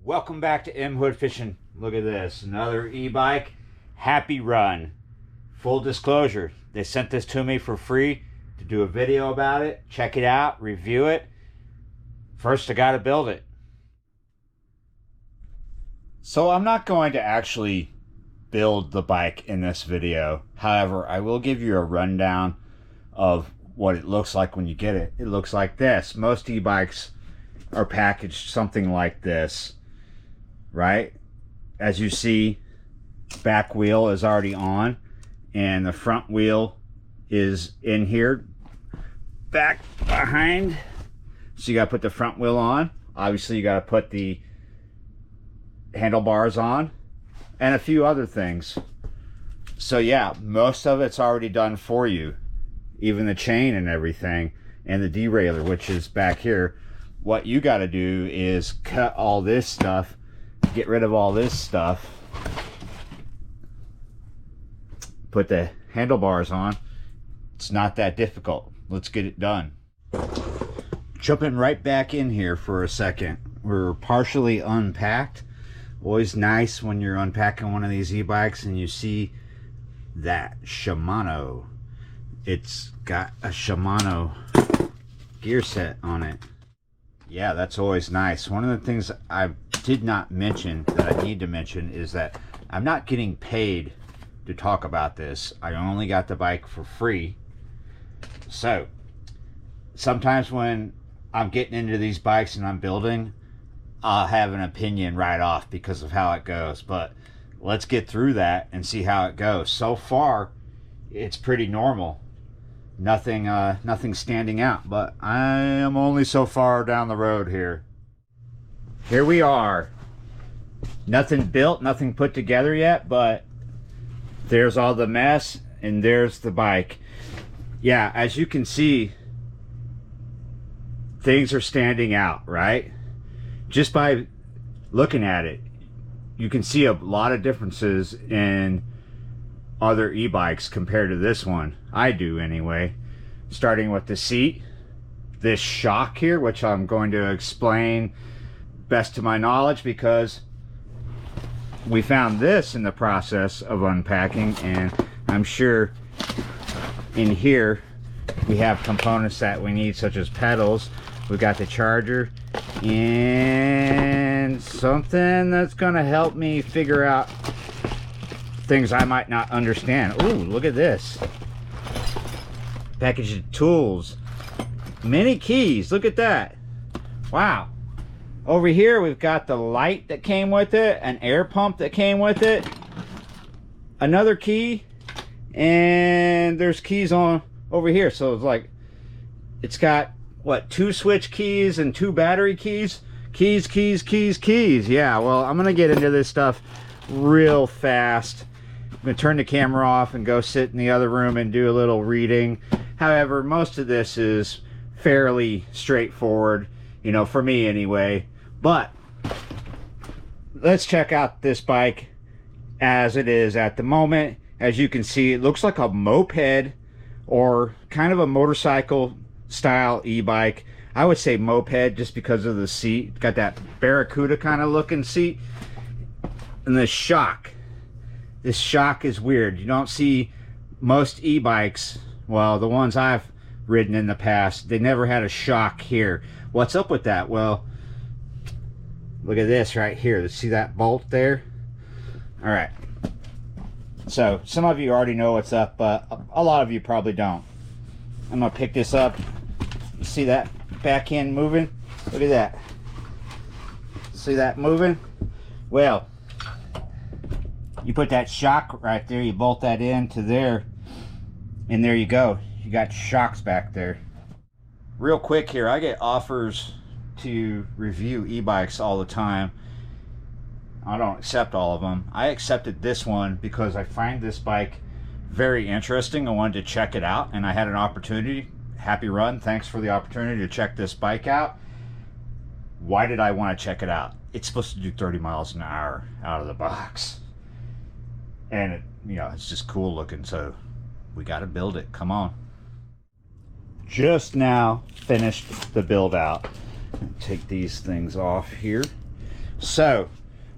Welcome back to M Hood Fishing. Look at this, another e-bike, HappyRun. Full disclosure, they sent this to me for free to do a video about it. Check it out, review it. First, I got to build it. So I'm not going to actually build the bike in this video. However, I will give you a rundown of what it looks like when you get it. It looks like this. Most e-bikes are packaged something like this, right? As you see, back wheel is already on and the front wheel is in here, back behind. So you got to put the front wheel on. Obviously you got to put the handlebars on and a few other things. So yeah, most of it's already done for you, even the chain and everything, and the derailleur, which is back here. What you got to do is cut all this stuff, get rid of all this stuff, put the handlebars on. It's not that difficult. Let's get it done. Jumping right back in here for a second. We're partially unpacked. Always nice when you're unpacking one of these e-bikes and you see that Shimano. It's got a Shimano gear set on it. Yeah, that's always nice. One of the things I did not mention that I need to mention is that I'm not getting paid to talk about this. I only got the bike for free. So sometimes when I'm getting into these bikes and I'm building, I'll have an opinion right off because of how it goes. But let's get through that and see how it goes. So far, it's pretty normal. Nothing standing out, but I am only so far down the road here. Here we are. Nothing built, nothing put together yet, but there's all the mess and there's the bike. Yeah, as you can see, things are standing out, right? Just by looking at it, you can see a lot of differences in other e-bikes compared to this one. I do anyway. Starting with the seat, this shock here, which I'm going to explain best to my knowledge because we found this in the process of unpacking, and I'm sure in here we have components that we need, such as pedals. We've got the charger and something that's gonna help me figure out things I might not understand. Ooh, look at this. Package of tools. Many keys, look at that. Wow. Over here we've got the light that came with it, an air pump that came with it, another key, and there's keys on over here. So it's like, it's got, what, 2 switch keys and 2 battery keys? Keys. Yeah, well, I'm gonna get into this stuff real fast. I'm gonna turn the camera off and go sit in the other room and do a little reading. However, most of this is fairly straightforward, you know, for me anyway. But let's check out this bike as it is at the moment. As you can see, it looks like a moped or kind of a motorcycle style e-bike. I would say moped just because of the seat. It's got that Barracuda kind of looking seat. And the shock. This shock is weird. You don't see most e-bikes, well, the ones I've ridden in the past, they never had a shock here. What's up with that? Well, look at this right here. See that bolt there? All right. So some of you already know what's up, but a lot of you probably don't. I'm gonna pick this up. You see that back end moving? Look at that. See that moving? Well, you put that shock right there, you bolt that into there, and there you go. You got shocks back there. Real quick here, I get offers to review e-bikes all the time. I don't accept all of them. I accepted this one because I find this bike very interesting. I wanted to check it out, and I had an opportunity. HappyRun, thanks for the opportunity to check this bike out. Why did I want to check it out? It's supposed to do 30 miles an hour out of the box. And it, you know, it's just cool looking, so we got to build it. Come on. Just now finished the build out. Take these things off here. So,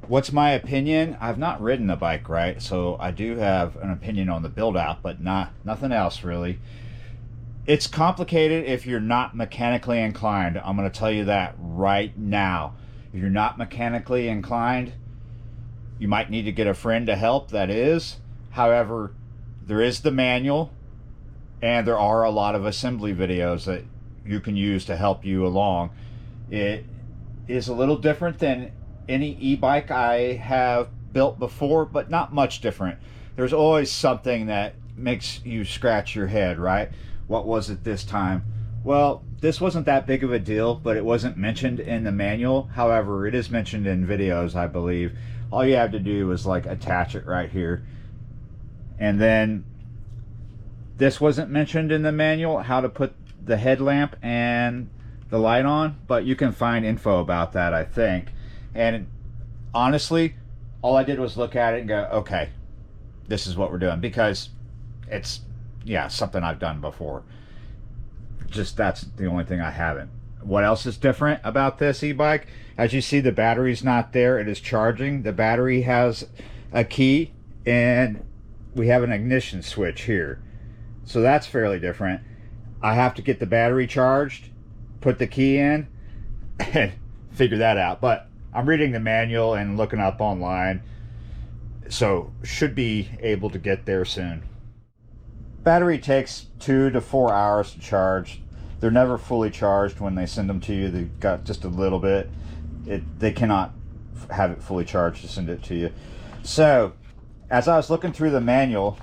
what's my opinion? I've not ridden the bike, right? So I do have an opinion on the build out, but nothing else really. It's complicated if you're not mechanically inclined. I'm going to tell you that right now. If you're not mechanically inclined, you might need to get a friend to help, that is. However, there is the manual, and there are a lot of assembly videos that you can use to help you along. It is a little different than any e-bike I have built before, but not much different. There's always something that makes you scratch your head, right? What was it this time? Well, this wasn't that big of a deal, but it wasn't mentioned in the manual. However, it is mentioned in videos, I believe. All you have to do is like attach it right here. And then this wasn't mentioned in the manual, how to put the headlamp and the light on, but you can find info about that, I think. And honestly, all I did was look at it and go, okay, this is what we're doing, because it's, yeah, something I've done before. Just that's the only thing I haven't. What else is different about this e-bike? As you see, the battery's not there. It is charging. The battery has a key, and we have an ignition switch here. So that's fairly different. I have to get the battery charged, put the key in, and figure that out. But I'm reading the manual and looking up online, so should be able to get there soon. Battery takes 2 to 4 hours to charge. They're never fully charged when they send them to you. They've got just a little bit. They cannot have it fully charged to send it to you. So, as I was looking through the manual,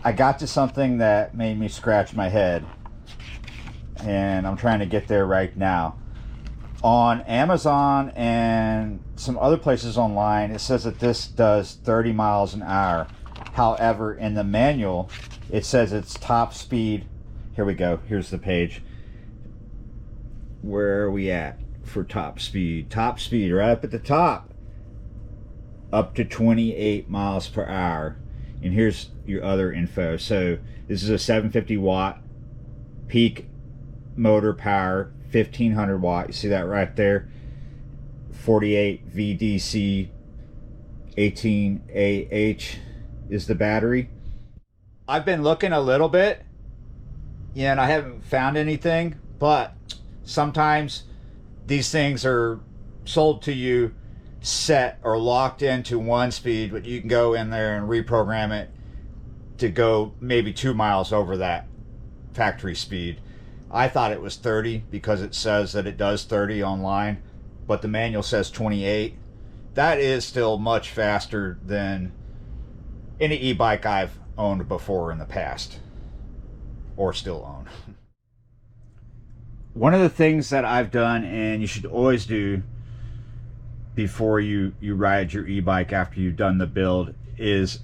I got to something that made me scratch my head. And I'm trying to get there right now. On Amazon and some other places online, it says that this does 30 miles an hour. However, in the manual, it says its top speed. Here we go. Here's the page. Where are we at for top speed? Top speed, right up at the top. Up to 28 miles per hour. And here's your other info. So this is a 750 watt peak motor power, 1500 watt. You see that right there? 48 VDC 18AH is the battery. I've been looking a little bit, and I haven't found anything, but sometimes these things are sold to you set or locked into one speed, but you can go in there and reprogram it to go maybe 2 miles over that factory speed. I thought it was 30 because it says that it does 30 online, but the manual says 28. That is still much faster than any e-bike I've owned before in the past, or still own. One of the things that I've done, and you should always do before you ride your e-bike after you've done the build, is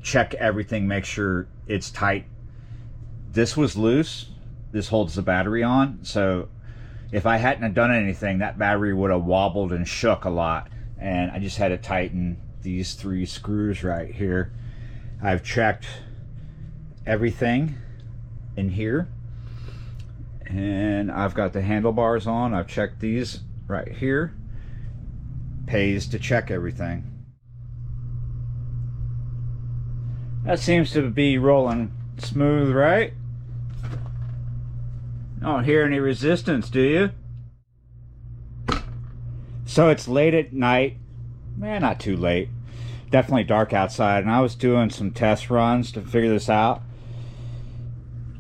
check everything, make sure it's tight. This was loose. This holds the battery on, so if I hadn't have done anything, that battery would have wobbled and shook a lot, and I just had to tighten these 3 screws right here. I've checked everything in here, and I've got the handlebars on. I've checked these right here. Pays to check everything. That seems to be rolling smooth, right? Don't hear any resistance, do you? So it's late at night. Man, not too late. Definitely dark outside, and I was doing some test runs to figure this out,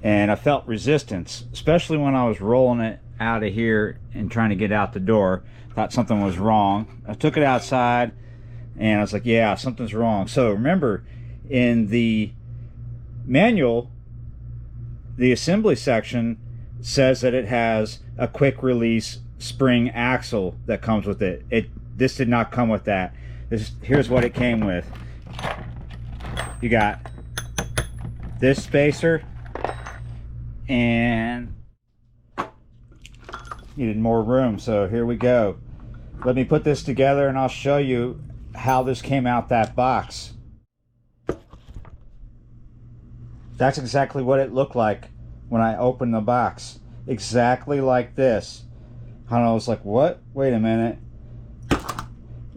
and I felt resistance, especially when I was rolling it out of here and trying to get out the door. Thought something was wrong. I took it outside, and I was like, yeah, something's wrong. So remember, in the manual, the assembly section says that it has a quick release spring axle that comes with it. This did not come with that. Here's what it came with. You got this spacer, and needed more room, so here we go. Let me put this together and I'll show you how this came out that box. That's exactly what it looked like when I opened the box. Exactly like this. And I was like, what? Wait a minute.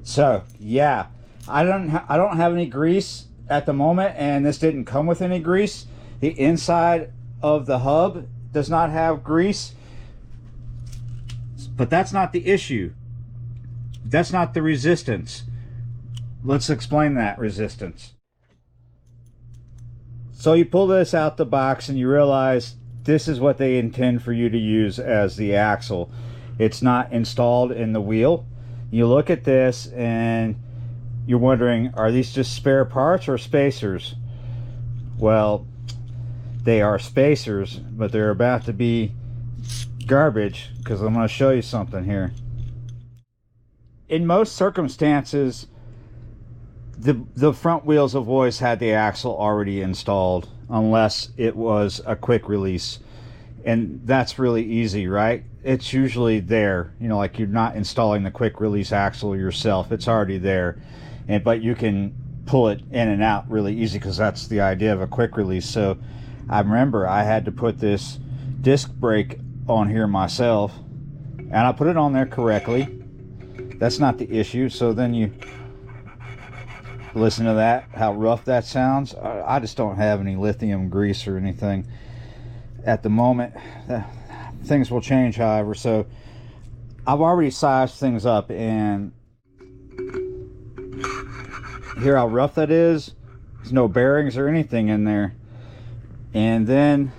So yeah, I don't have any grease at the moment, and this didn't come with any grease. The inside of the hub does not have grease, but that's not the issue. That's not the resistance. Let's explain that resistance. So you pull this out the box and you realize this is what they intend for you to use as the axle. It's not installed in the wheel. You look at this and you're wondering, are these just spare parts or spacers? Well, they are spacers, but they're about to be garbage, because I'm going to show you something here. In most circumstances, the front wheels have always had the axle already installed, unless it was a quick release, and that's really easy, right? It's usually there, you know, like you're not installing the quick release axle yourself. It's already there, but you can pull it in and out really easy, because that's the idea of a quick release. So I remember I had to put this disc brake on here myself, and I put it on there correctly. That's not the issue. So then you listen to that, how rough that sounds. I just don't have any lithium grease or anything at the moment. Things will change, however. So I've already sized things up, and hear how rough that is. There's no bearings or anything in there. And then,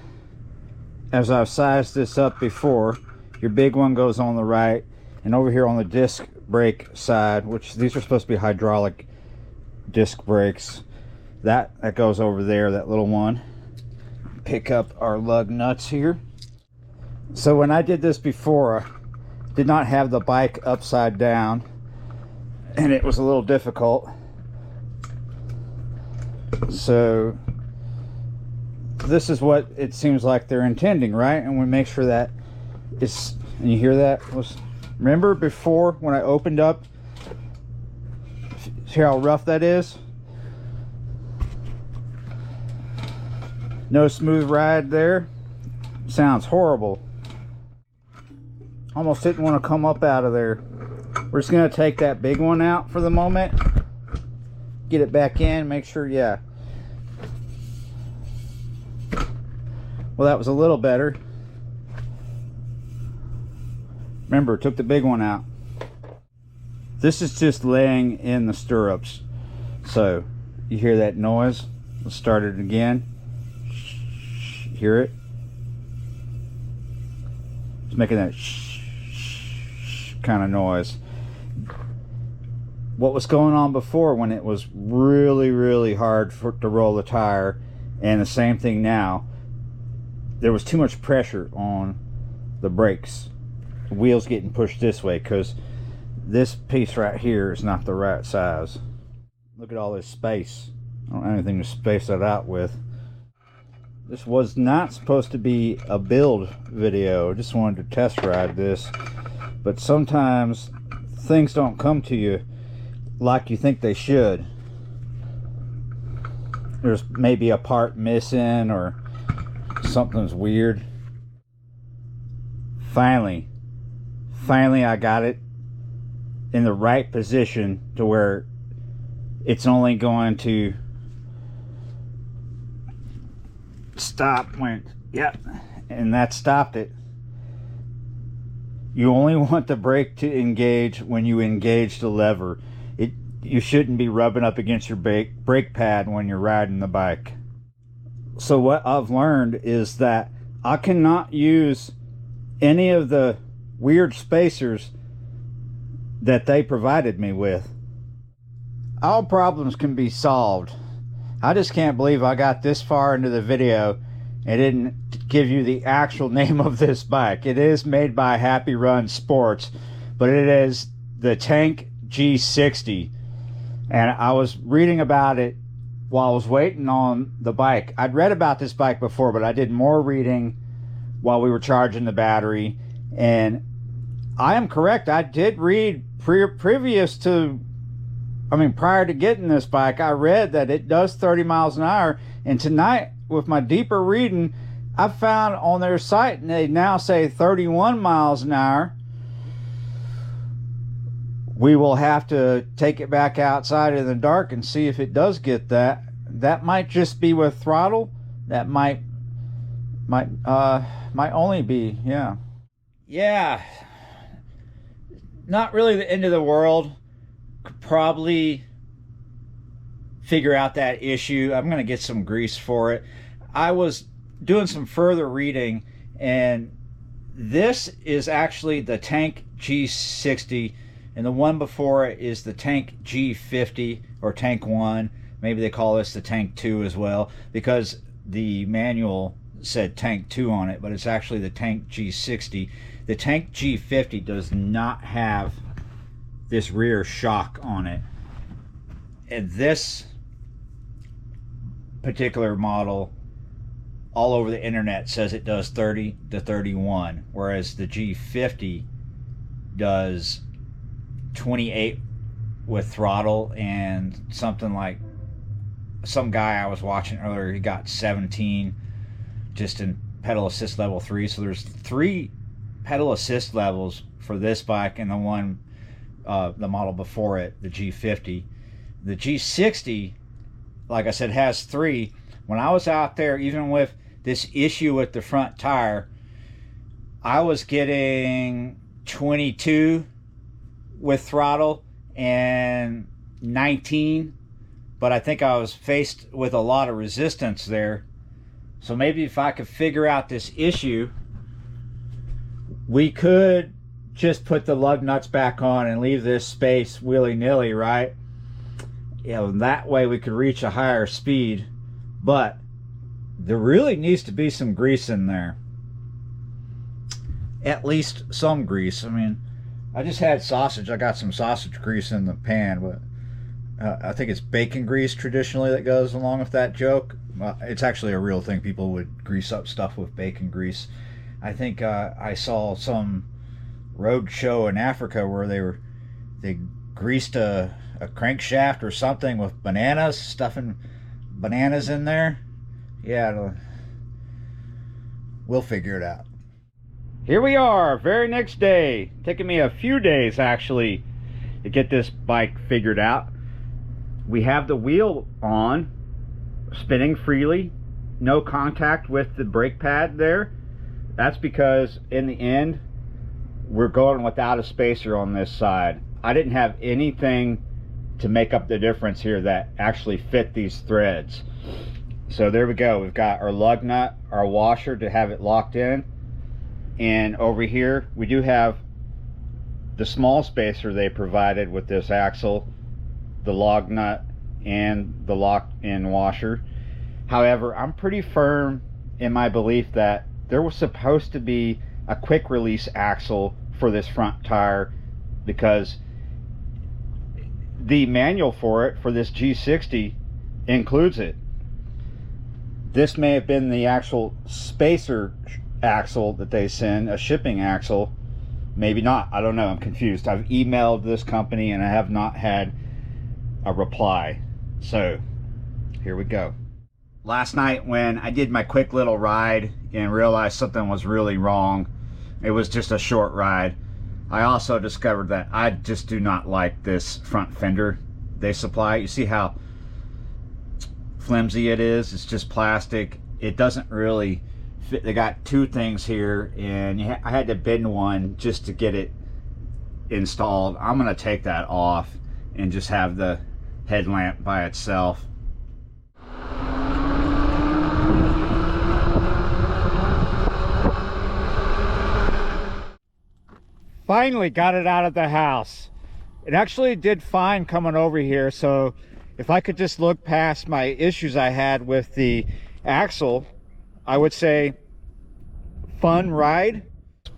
as I've sized this up before, your big one goes on the right, and over here on the disc brake side, which these are supposed to be hydraulic disc brakes, that goes over there, that little one. Pick up our lug nuts here. So when I did this before, I did not have the bike upside down, and it was a little difficult. So this is what it seems like they're intending, right? And we make sure that it's, and you hear that? Remember before when I opened up, see how rough that is? No smooth ride there. Sounds horrible. Almost didn't want to come up out of there. We're just going to take that big one out for the moment. Get it back in, make sure, yeah. Well, that was a little better. Remember, took the big one out. This is just laying in the stirrups. So, you hear that noise? Let's start it again. Hear it? It's making that kind of noise. What was going on before, when it was really, really hard to roll the tire, and the same thing now, there was too much pressure on the brakes. The wheels getting pushed this way, because this piece right here is not the right size. Look at all this space. I don't have anything to space that out with. This was not supposed to be a build video. I just wanted to test ride this. But sometimes things don't come to you like you think they should. There's maybe a part missing, or something's weird. Finally I got it in the right position to where it's only going to stop when, yep, and that stopped it. You only want the brake to engage when you engage the lever. You shouldn't be rubbing up against your brake pad when you're riding the bike. So what I've learned is that I cannot use any of the weird spacers that they provided me with. All problems can be solved. I just can't believe I got this far into the video and didn't give you the actual name of this bike. It is made by HappyRun Sports, but it is the Tank G60. And I was reading about it while I was waiting on the bike. I'd read about this bike before, but I did more reading while we were charging the battery. And I am correct. I did read prior to getting this bike, I read that it does 30 miles an hour. And tonight, with my deeper reading, I found on their site, and they now say 31 miles an hour. We will have to take it back outside in the dark and see if it does get that. That might just be with throttle. That might only be, yeah, not really the end of the world. Could probably figure out that issue. I'm gonna get some grease for it. I was doing some further reading, and this is actually the tank G60, and the one before it is the tank G50 or tank 1. Maybe they call this the tank 2 as well, because the manual said tank 2 on it, but it's actually the tank G60. The tank G50 does not have this rear shock on it, and this particular model all over the internet says it does 30 to 31, whereas the G50 does 28 with throttle, and something like, some guy I was watching earlier, he got 17 just in pedal assist level 3. So there's 3 pedal assist levels for this bike, and the one the model before it, the G50. The G60, like I said, has 3. When I was out there, even with this issue with the front tire, I was getting 22 with throttle and 19, but I think I was faced with a lot of resistance there. So maybe if I could figure out this issue, we could just put the lug nuts back on and leave this space willy-nilly, right? You know, that way we could reach a higher speed, but there really needs to be some grease in there. At least some grease. I mean, I just had sausage. I got some sausage grease in the pan, but I think it's bacon grease traditionally that goes along with that joke. It's actually a real thing. People would grease up stuff with bacon grease. I think I saw some road show in Africa where they greased a crankshaft or something with bananas, stuffing bananas in there. Yeah, we'll figure it out. Here we are, very next day. Taking me a few days actually to get this bike figured out. We have the wheel on, spinning freely, no contact with the brake pad there. That's because in the end we're going without a spacer on this side. I didn't have anything to make up the difference here that actually fit these threads. So there we go. We've got our lug nut, our washer to have it locked in, and over here we do have the small spacer they provided with this axle, the lug nut, and the locked-in washer. However, I'm pretty firm in my belief that there was supposed to be a quick release axle for this front tire, because the manual for it, for this G60, includes it. This may have been the actual spacer axle that they send, a shipping axle. Maybe not, I don't know, I'm confused. I've emailed this company and I have not had a reply. So here we go. Last night when I did my quick little ride and realized something was really wrong, it was just a short ride, I also discovered that I just do not like this front fender they supply. You see how flimsy it is? It's just plastic. It doesn't really fit. They got 2 things here, and I had to bend one just to get it installed. I'm gonna take that off and just have the headlamp by itself. Finally got it out of the house. It actually did fine coming over here, so if I could just look past my issues I had with the axle, I would say fun ride,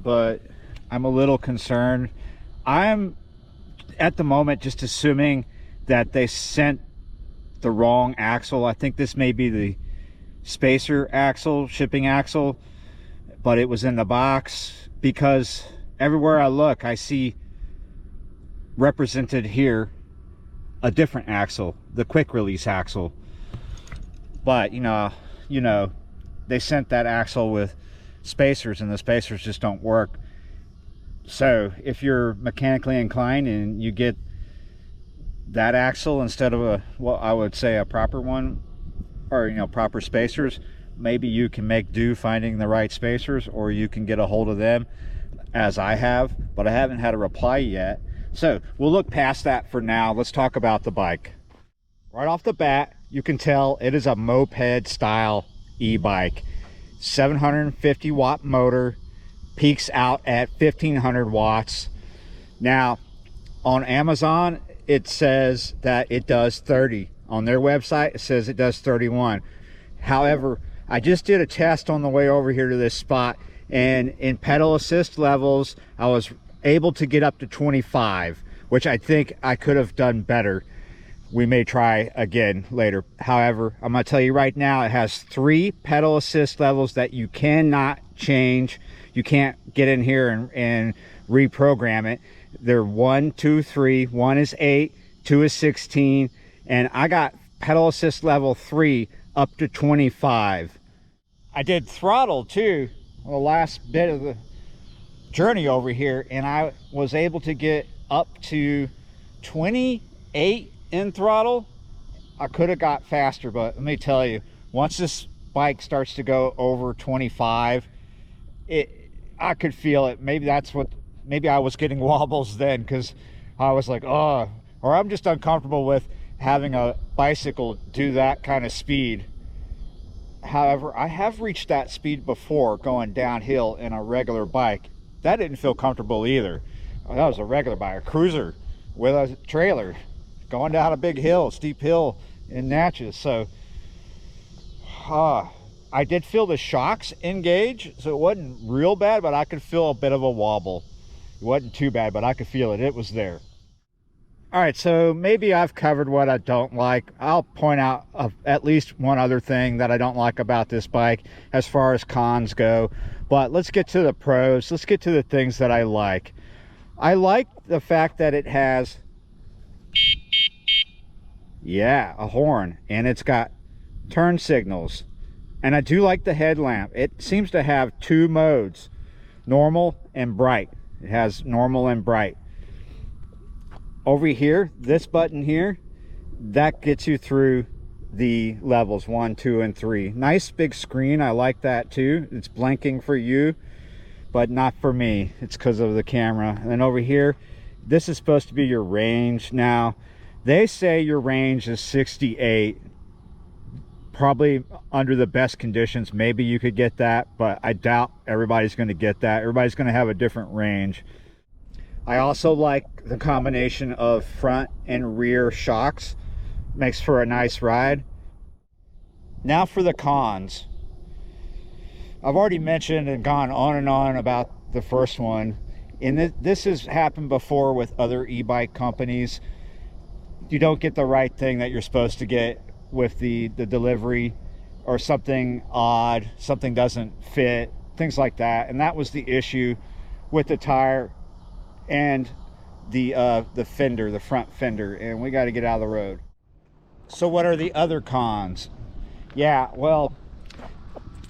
but I'm a little concerned. I'm at the moment just assuming that they sent the wrong axle. I think this may be the spacer axle, shipping axle, but it was in the box, because everywhere I look I see represented here a different axle, the quick release axle. But you know they sent that axle with spacers, and the spacers just don't work. So if you're mechanically inclined and you get that axle instead of a, well, I would say a proper one, or you know, proper spacers, maybe you can make do finding the right spacers, or you can get a hold of them, as I have, but I haven't had a reply yet. So we'll look past that for now. Let's talk about the bike. Right off the bat, you can tell it is a moped style e-bike. 750 watt motor, peaks out at 1500 watts. Now on Amazon it says that it does 30. On their website it says it does 31. However, I just did a test on the way over here to this spot, and in pedal assist levels I was able to get up to 25, which I think I could have done better. We may try again later. However, I'm going to tell you right now, it has 3 pedal assist levels that you cannot change. You can't get in here and reprogram it. They're 1, 2, 3. 1 is 8, 2 is 16, and I got pedal assist level 3 up to 25. I did throttle too the last bit of the journey over here, and I was able to get up to 28 in throttle. I could have got faster, but let me tell you, once this bike starts to go over 25, I could feel it. Maybe I was getting wobbles then, because I was like, oh, or I'm just uncomfortable with having a bicycle do that kind of speed. However, I have reached that speed before going downhill in a regular bike. That didn't feel comfortable either. That was a regular bike, a cruiser with a trailer, going down a big hill, steep hill in Natchez. So I did feel the shocks engage, so it wasn't real bad, but I could feel a bit of a wobble. It wasn't too bad, but I could feel it. It was there. All right, so maybe I've covered what I don't like. I'll point out at least one other thing that I don't like about this bike as far as cons go. But let's get to the pros. Let's get to the things that I like. I like the fact that it has, yeah, a horn, and it's got turn signals. And I do like the headlamp. It seems to have 2 modes, normal and bright. It has normal and bright. Over here, this button here, that gets you through the levels 1, 2, and 3. Nice big screen. I like that too. It's blinking for you, but not for me. It's because of the camera. And then over here, this is supposed to be your range. Now, they say your range is 68. Probably under the best conditions, maybe you could get that, but I doubt everybody's going to get that. Everybody's going to have a different range. I also like the combination of front and rear shocks. Makes for a nice ride. Now for the cons. I've already mentioned and gone on and on about the first one, and this has happened before with other e-bike companies. You don't get the right thing that you're supposed to get with the delivery, or something odd, something doesn't fit, things like that. And that was the issue with the tire and the fender, the front fender, and we got to get out of the road. So what are the other cons? Yeah, well,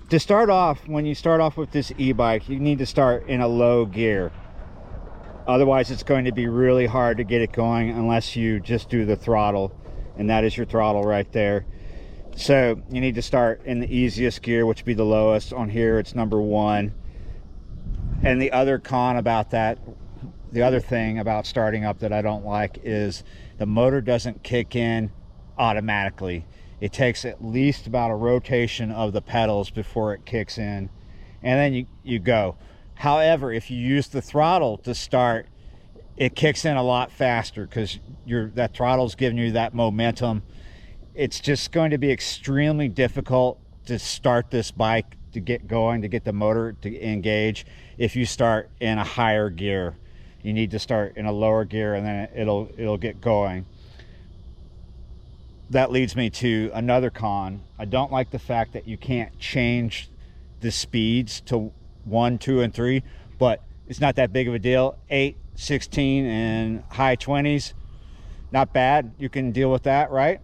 to start off, when you start off with this e-bike, you need to start in a low gear. Otherwise it's going to be really hard to get it going unless you just do the throttle, and that is your throttle right there. So you need to start in the easiest gear, which would be the lowest. On here it's number 1. And the other con about that, the other thing about starting up that I don't like, is the motor doesn't kick in automatically. It takes at least about a rotation of the pedals before it kicks in, and then you go. However, if you use the throttle to start, it kicks in a lot faster, because that throttle's giving you that momentum. It's just going to be extremely difficult to start this bike, to get going, to get the motor to engage, if you start in a higher gear. You need to start in a lower gear, and then it'll get going. That leads me to another con. I don't like the fact that you can't change the speeds to 1, 2, and 3, but it's not that big of a deal. 8, 16, and high 20s, not bad. You can deal with that, right?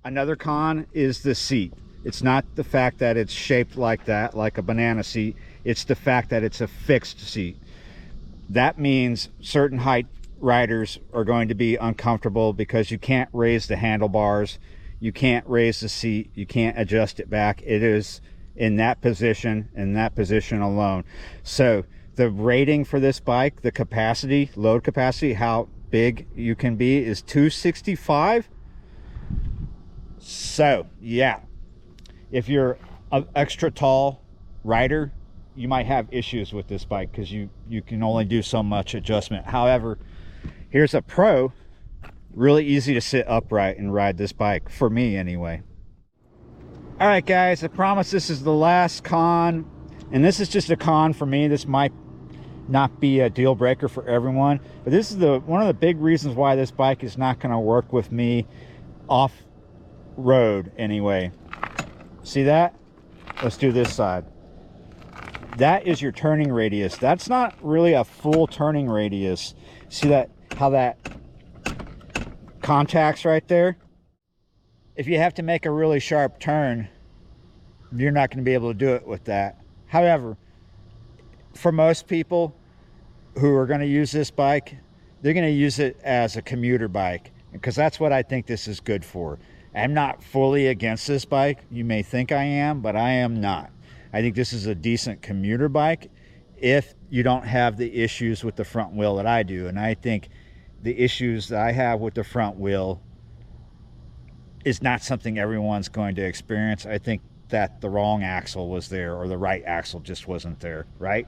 Another con is the seat. It's not the fact that it's shaped like that, like a banana seat. It's the fact that it's a fixed seat. that means certain height riders are going to be uncomfortable because you can't raise the handlebars, you can't raise the seat, you can't adjust it back. It is in that position alone. So the rating for this bike, the capacity, load capacity, how big you can be, is 265. So yeah, if you're an extra tall rider, you might have issues with this bike because you can only do so much adjustment. However, here's a pro. Really easy to sit upright and ride this bike, for me anyway. All right guys, I promise this is the last con, and this is just a con for me. This might not be a deal breaker for everyone, but this is one of the big reasons why this bike is not going to work with me off road anyway. See that? Let's do this side. That is your turning radius. That's not really a full turning radius. See that, how that contacts right there? If you have to make a really sharp turn, you're not going to be able to do it with that. However, for most people who are going to use this bike, they're going to use it as a commuter bike, because that's what I think this is good for. I'm not fully against this bike. You may think I am, but I am not. I think this is a decent commuter bike if you don't have the issues with the front wheel that I do. And I think the issues that I have with the front wheel is not something everyone's going to experience. I think that the wrong axle was there, or the right axle just wasn't there, right?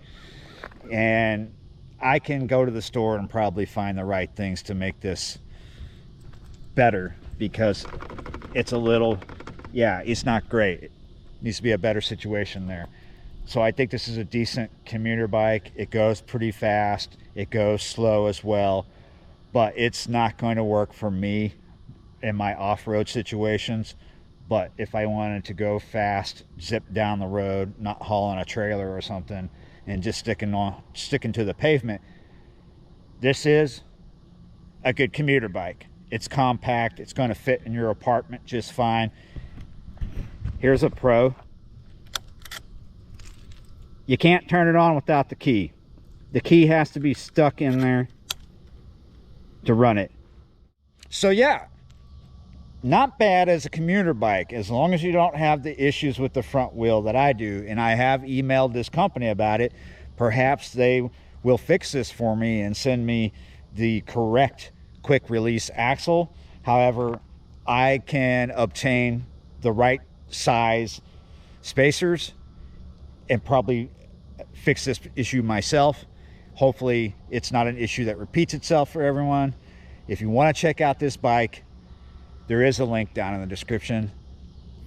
And I can go to the store and probably find the right things to make this better, because it's a little, yeah, it's not great. It needs to be a better situation there. So I think this is a decent commuter bike. It goes pretty fast, it goes slow as well, but it's not going to work for me in my off-road situations. But if I wanted to go fast, zip down the road, not hauling a trailer or something, and just sticking to the pavement, this is a good commuter bike. It's compact, it's going to fit in your apartment just fine. Here's a pro. You can't turn it on without the key. The key has to be stuck in there to run it. So yeah, not bad as a commuter bike, as long as you don't have the issues with the front wheel that I do. And I have emailed this company about it. Perhaps they will fix this for me and send me the correct quick release axle. However, I can obtain the right size spacers and probably fix this issue myself. Hopefully it's not an issue that repeats itself for everyone. If you want to check out this bike, there is a link down in the description.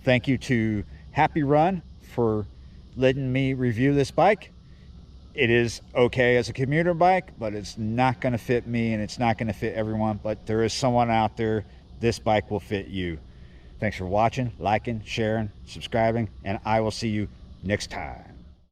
Thank you to HappyRun for letting me review this bike. It is okay as a commuter bike, but it's not going to fit me, and it's not going to fit everyone. But there is someone out there, this bike will fit you. Thanks for watching, liking, sharing, subscribing, and I will see you next time.